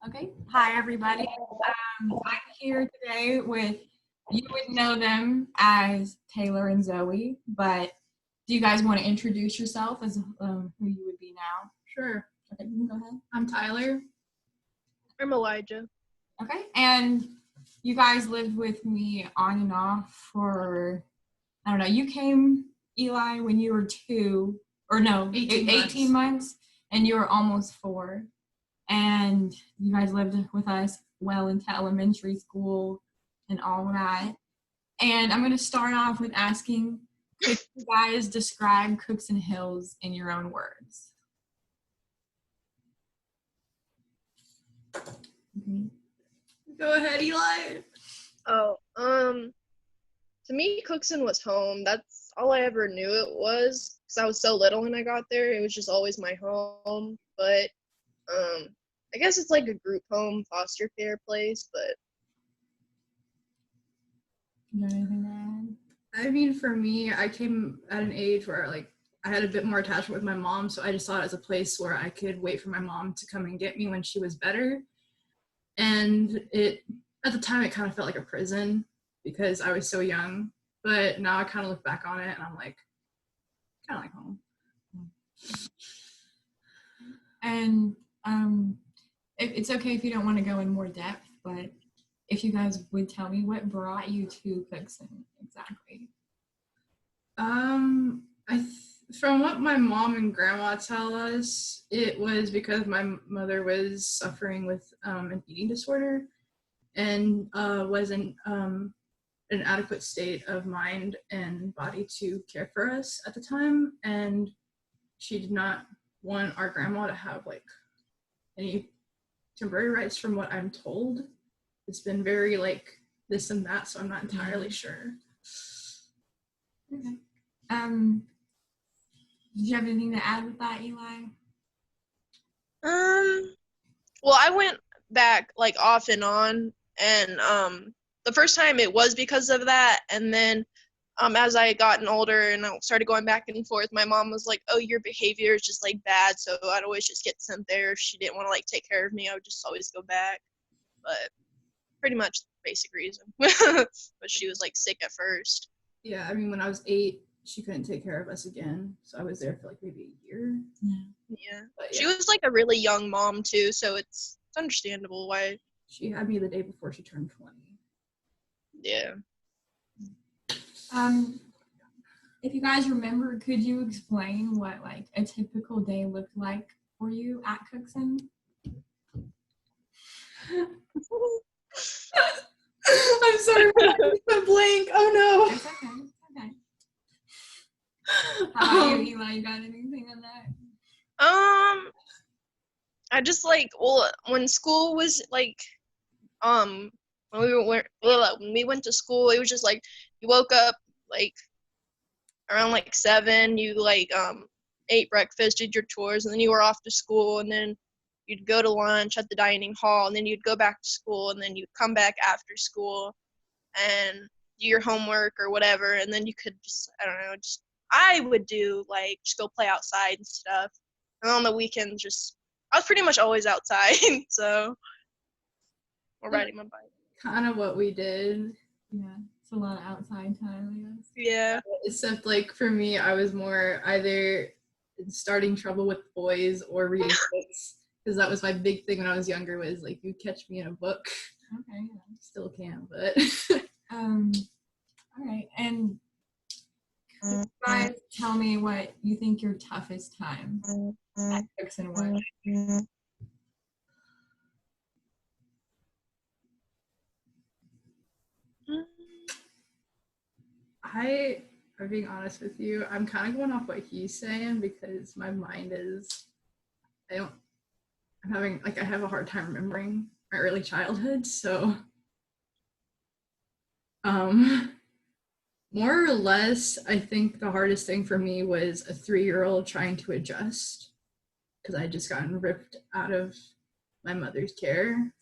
Okay. Hi, everybody. I'm here today with, you would know them as Taylor and Zoe, but do you guys want to introduce yourself as who you would be now? Sure. Okay, you can go ahead. I'm Tyler. I'm Elijah. Okay. And you guys lived with me on and off for, I don't know, you came, Eli, when you were 18 months, and you were almost 4. And you guys lived with us well into elementary school and all that. And I'm going to start off with asking, could you guys describe Cookson Hills in your own words? Okay. Go ahead, Eli. To me, Cookson was home. That's all I ever knew it was, because I was so little when I got there. It was just always my home. But I guess it's like a group home, foster care place. But You got anything to add? I mean, for me, I came at an age where I had a bit more attachment with my mom, so I just saw it as a place where I could wait for my mom to come and get me when she was better. And at the time, it kind of felt like a prison because I was so young. But now I kind of look back on it and I'm like, kind of like home. And it's okay if you don't want to go in more depth, but if you guys would tell me what brought you to Cookson exactly. From what my mom and grandma tell us, it was because my mother was suffering with an eating disorder and was in an adequate state of mind and body to care for us at the time, and she did not want our grandma to have any temporary rights. From what I'm told, it's been very this and that, so I'm not entirely sure. Okay. Did you have anything to add with that, Eli? well, I went back off and on, and the first time it was because of that, and then as I gotten older and I started going back and forth, my mom was like, "Oh, your behavior is just bad," so I'd always just get sent there. If she didn't want to take care of me, I would just always go back. But pretty much the basic reason. But she was sick at first. Yeah, I mean, when I was 8, she couldn't take care of us again, so I was there for maybe a year. Yeah. She was a really young mom too, so it's understandable why. She had me the day before she turned 20. Yeah. If you guys remember, could you explain what a typical day looked like for you at Cookson? I'm sorry, I'm blank. Oh no. It's okay. It's okay. How about you, Eli? You got anything on that? I just when school was when we went to school, it was just you woke up around 7, you ate breakfast, did your chores, and then you were off to school, and then you'd go to lunch at the dining hall, and then you'd go back to school, and then you'd come back after school and do your homework or whatever, and then you could I would do just go play outside and stuff. And on the weekends I was pretty much always outside, so or riding my bike. Kind of what we did. Yeah, it's a lot of outside time, I guess. Yeah. Except for me, I was more either starting trouble with boys or reading books, because that was my big thing when I was younger, was you'd catch me in a book. Okay. Yeah. Still can, but all right. And could you guys tell me what you think your toughest time at Cookson was? I'm being honest with you, I'm kind of going off what he's saying, because my mind is, I have a hard time remembering my early childhood, so more or less, I think the hardest thing for me was a 3-year-old trying to adjust, because I had just gotten ripped out of my mother's care.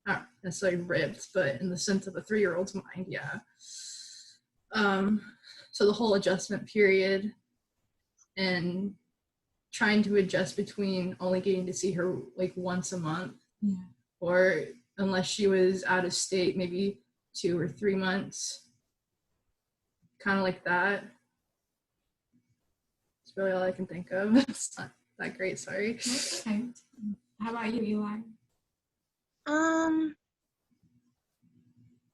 Not necessarily ripped, but in the sense of a 3-year-old's mind, yeah. So the whole adjustment period and trying to adjust between only getting to see her once a month, or unless she was out of state, maybe 2 or 3 months, kind of like that. That's really all I can think of. It's not that great, sorry. Okay. How about you, Eli? Um,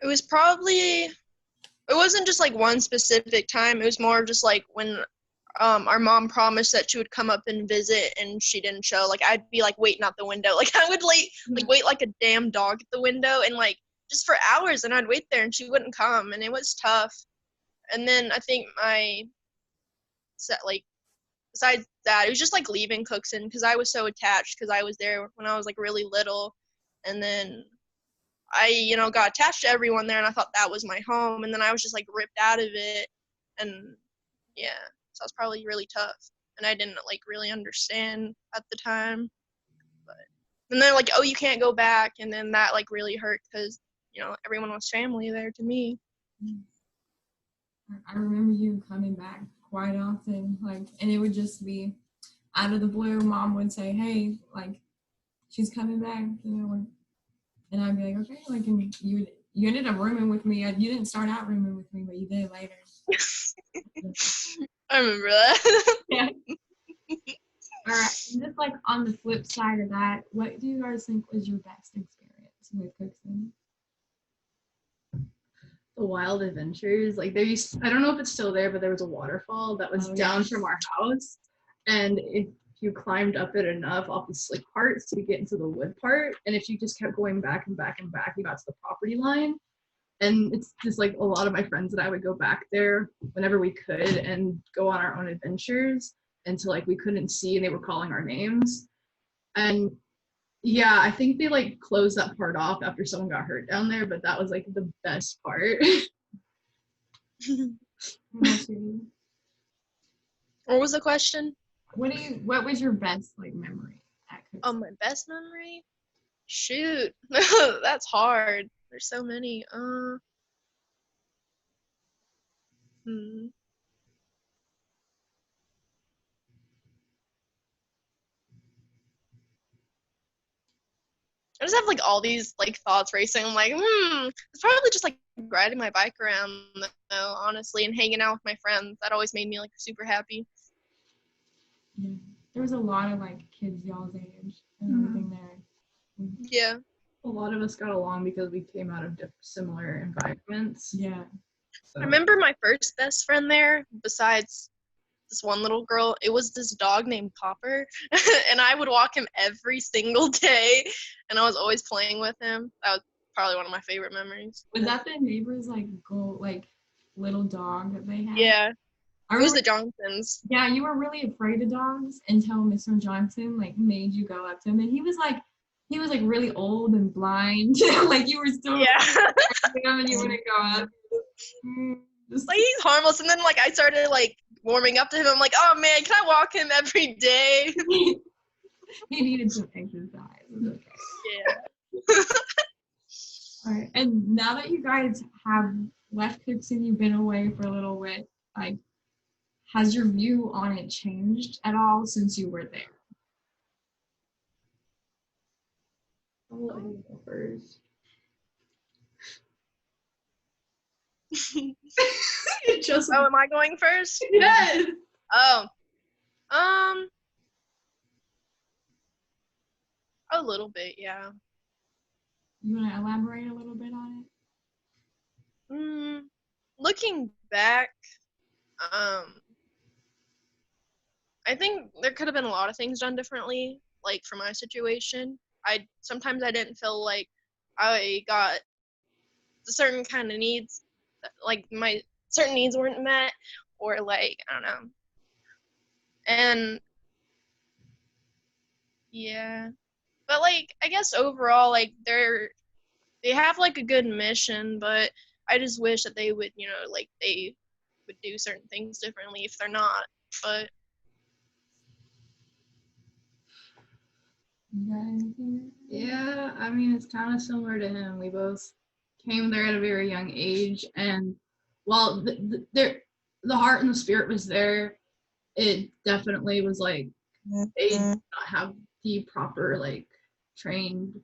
it was probably, it wasn't just like one specific time. It was more of just like when our mom promised that she would come up and visit and she didn't show. Like I'd be like waiting out the window. Like I would wait like a damn dog at the window and like just for hours, and I'd wait there and she wouldn't come, and it was tough. And then I think besides that, it was just like leaving Cookson because I was so attached because I was there when I was like really little, and then I got attached to everyone there and I thought that was my home, and then I was just like ripped out of it, and yeah, so it was probably really tough, and I didn't like really understand at the time, but and they're like, oh, you can't go back, and then that like really hurt because everyone was family there to me. I remember you coming back quite often, and it would just be out of the blue. Mom would say, "Hey, she's coming back," and I'd be like, "Okay," and you ended up rooming with me. You didn't start out rooming with me, but you did later. I remember that. Yeah. All right. And just on the flip side of that, what do you guys think was your best experience with Cookson? The wild adventures. I don't know if it's still there, but there was a waterfall that was down from our house, and if you climbed up it enough off the slick parts to get into the wood part, and if you just kept going back and back and back, you got to the property line. And it's just a lot of my friends and I would go back there whenever we could and go on our own adventures until we couldn't see and they were calling our names. And yeah, I think they closed that part off after someone got hurt down there, but that was the best part. What was the question? What was your best memory at Cookson? Oh, my best memory? Shoot. That's hard. There's so many. I just have all these thoughts racing. I'm like, it's probably just riding my bike around though, honestly, and hanging out with my friends. That always made me super happy. Yeah. There was a lot of kids y'all's age and everything there. Yeah. A lot of us got along because we came out of similar environments. Yeah. So. I remember my first best friend there, besides this one little girl, it was this dog named Popper, and I would walk him every single day, and I was always playing with him. That was probably one of my favorite memories. Was that the neighbor's little dog that they had? Yeah. It was the Johnsons. Yeah, you were really afraid of dogs until Mr. Johnson made you go up to him, and he was really old and blind. You were still him and you wouldn't go up. He's harmless, and then I started warming up to him. I'm like, oh man, can I walk him every day? He needed some exercise. Okay. Yeah. All right, and now that you guys have left Cookson, you've been away for a little bit, has your view on it changed at all since you were there? I'll let you go first. Am I going first? Yes. Oh. A little bit, yeah. You want to elaborate a little bit on it? Looking back, I think there could have been a lot of things done differently, for my situation. Sometimes I didn't feel like I got the certain kind of needs, my certain needs weren't met, or I don't know. And yeah, but I guess overall they have a good mission, but I just wish that they would they would do certain things differently if they're not. But yeah, I mean, it's kind of similar to him. We both came there at a very young age, and while the heart and the spirit was there, it definitely was they did not have the proper trained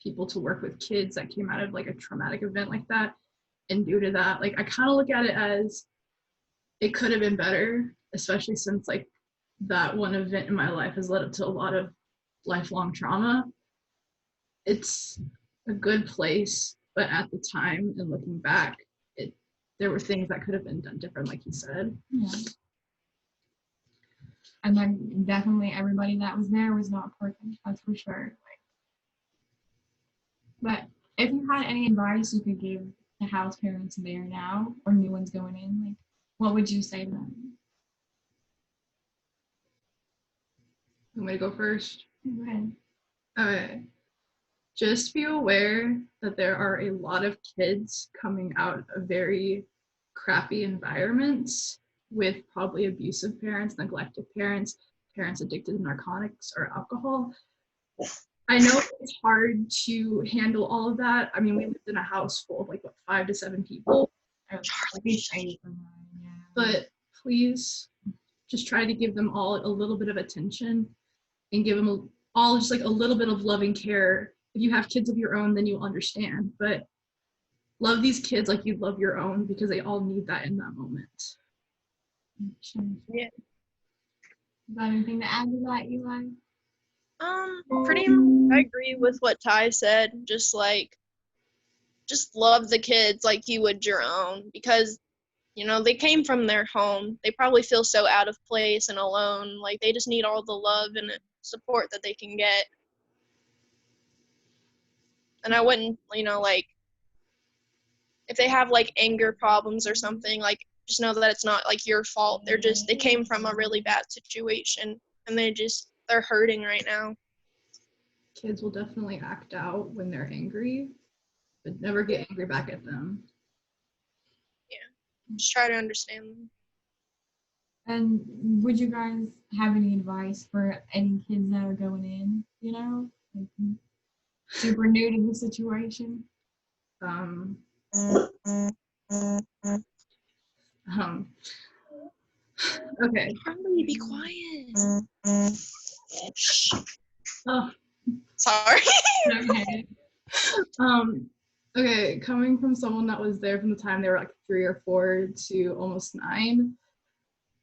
people to work with kids that came out of like a traumatic event like that. And due to that, like I kind of look at it as it could have been better, especially since like that one event in my life has led up to a lot of lifelong trauma. It's a good place, but at the time and looking back, there were things that could have been done different, like you said. Yeah. And then definitely everybody that was there was not perfect, that's for sure. But if you had any advice you could give to house parents there now or new ones going in, like what would you say to them? You want me to go first? Go ahead. Okay. Just be aware that there are a lot of kids coming out of very crappy environments with probably abusive parents, neglected parents, parents addicted to narcotics or alcohol. I know it's hard to handle all of that. I mean, we lived in a house full of like, what, 5 to 7 people? But please just try to give them all a little bit of attention and give them all just like a little bit of loving care. If you have kids of your own, then you'll understand. But love these kids like you'd love your own, because they all need that in that moment. Yeah. Got anything to add to that, Eli? Pretty much I agree with what Ty said. Just love the kids like you would your own, because they came from their home. They probably feel so out of place and alone. Like they just need all the love and support that they can get. And I wouldn't, like if they have like anger problems or something, like just know that it's not like your fault. They came from a really bad situation and they're hurting right now. Kids will definitely act out when they're angry, but never get angry back at them. Yeah. Just try to understand them. And would you guys have any advice for any kids that are going in, like super new to the situation? Okay. Harley, be quiet. Oh, sorry. Okay. Okay, coming from someone that was there from the time they were like 3 or 4 to almost 9,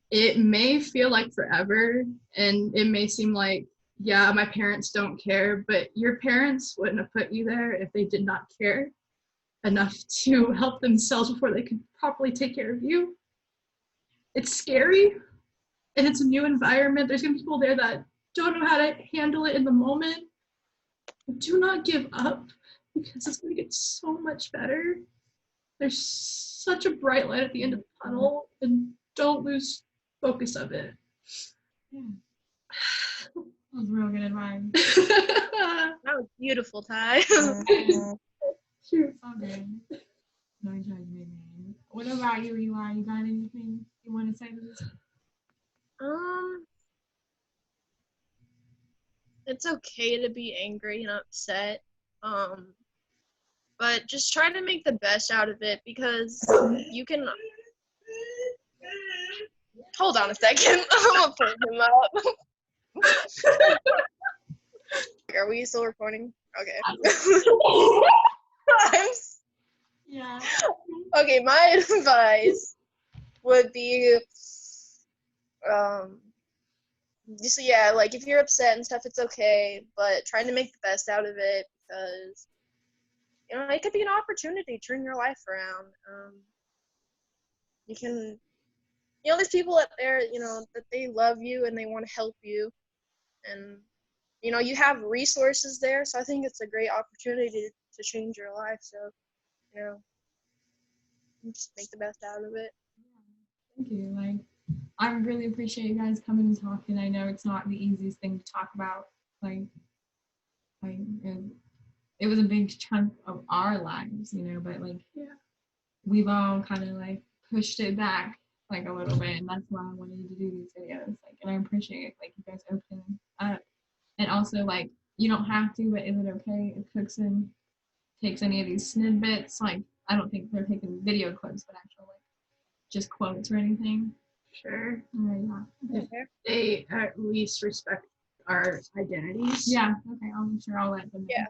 it may feel like forever, and it may seem like, yeah, my parents don't care, but your parents wouldn't have put you there if they did not care enough to help themselves before they could properly take care of you. It's scary, and it's a new environment. There's going to be people there that don't know how to handle it in the moment. But do not give up, because it's going to get so much better. There's such a bright light at the end of the tunnel, and don't lose focus of it. Yeah. That was real good advice. That was beautiful, Ty. Shoot. Okay. No judgment, man. What about you, Eli? You got anything you want to say to this? It's okay to be angry and upset. But just try to make the best out of it, because you can. Hold on a second. I'm gonna pull him up. Are we still recording? Okay. Yeah. Okay, my advice would be, just like if you're upset and stuff, it's okay, but trying to make the best out of it, because it could be an opportunity to turn your life around. You can, there's people out there, that they love you and they want to help you, and you have resources there, so I think it's a great opportunity to change your life. So, just make the best out of it. Thank you. I really appreciate you guys coming and talking. I know it's not the easiest thing to talk about. It was a big chunk of our lives, but we've all kind of pushed it back a little bit, and that's why I wanted to do these videos. And I appreciate you guys opening up. And also, you don't have to, but is it okay if Cookson takes any of these snippets? I don't think they're taking video clips, but actual just quotes or anything. Sure. Yeah. If they at least respect our identities. Yeah. Okay. I'll let them know. Yeah.